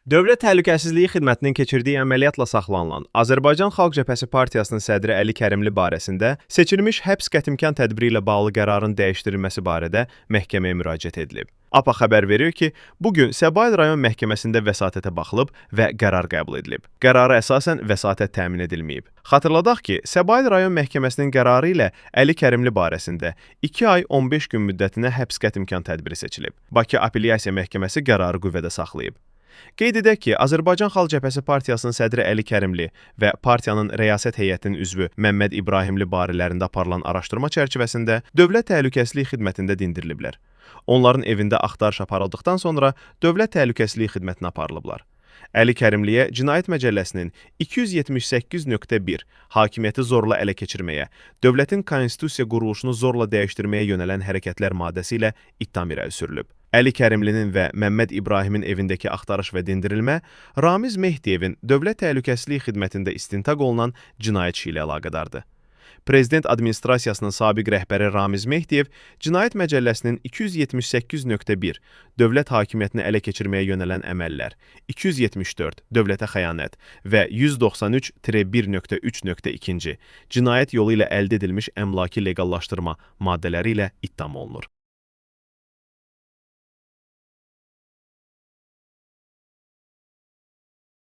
Dövlət Təhlükəsizliyi Xidmətinin keçirdiyi əməliyyatla saxlanılan Azərbaycan Xalq Cəbhəsi Partiyasının sədri Əli Kərimli barəsində seçilmiş həbs qətimkan tədbiri ilə bağlı qərarın dəyişdirilməsi barədə məhkəməyə müraciət edilib. APA xəbər verir ki, bugün Səbail rayon məhkəməsində vəsatətə baxılıb və qərar qəbul edilib. Qərara əsasən vəsatət təmin edilməyib. Xatırladaq ki, Səbail rayon məhkəməsinin qərarı ilə Əli Kərimli barəsində 2 ay 15 gün müddətinə həbs qətimkan tədbiri seçilib. Bakı Apellyasiya Məhkəməsi qərarı qüvvədə saxlayıb. Qeyd edək ki, Azərbaycan Xalq Cəbhəsi Partiyasının sədri Əli Kərimli və partiyanın rəyasət heyətinin üzvü Məmməd İbrahimli barələrində aparılan araşdırma çərçivəsində Dövlət Təhlükəsizlik Xidmətində dindiriliblər. Onların evində axtarış aparıldıqdan sonra Dövlət Təhlükəsizlik Xidmətinə aparılıblar. Əli Kərimliyə Cinayət Məcəlləsinin 278.1 hakimiyyəti zorla ələ keçirməyə, dövlətin konstitusiya quruluşunu zorla dəyişdirməyə yönələn hərəkətlər maddəsi ilə ittiham irəli sürülüb. Əli Kərimlinin və Məmməd İbrahimin evindəki axtarış və dindirilmə Ramiz Mehdiyevin Dövlət Təhlükəsizlik Xidmətində istintaq olunan cinayət işi ilə əlaqədardır. Prezident Administrasiyasının sabiq rəhbəri Ramiz Mehdiyev Cinayət Məcəlləsinin 278.1 dövlət hakimiyyətini ələ keçirməyə yönələn əməllər, 274 dövlətə xəyanət və 193-1.3.2 cinayət yolu ilə əldə edilmiş əmlakı leqallaşdırma maddələri ilə ittiham olunur.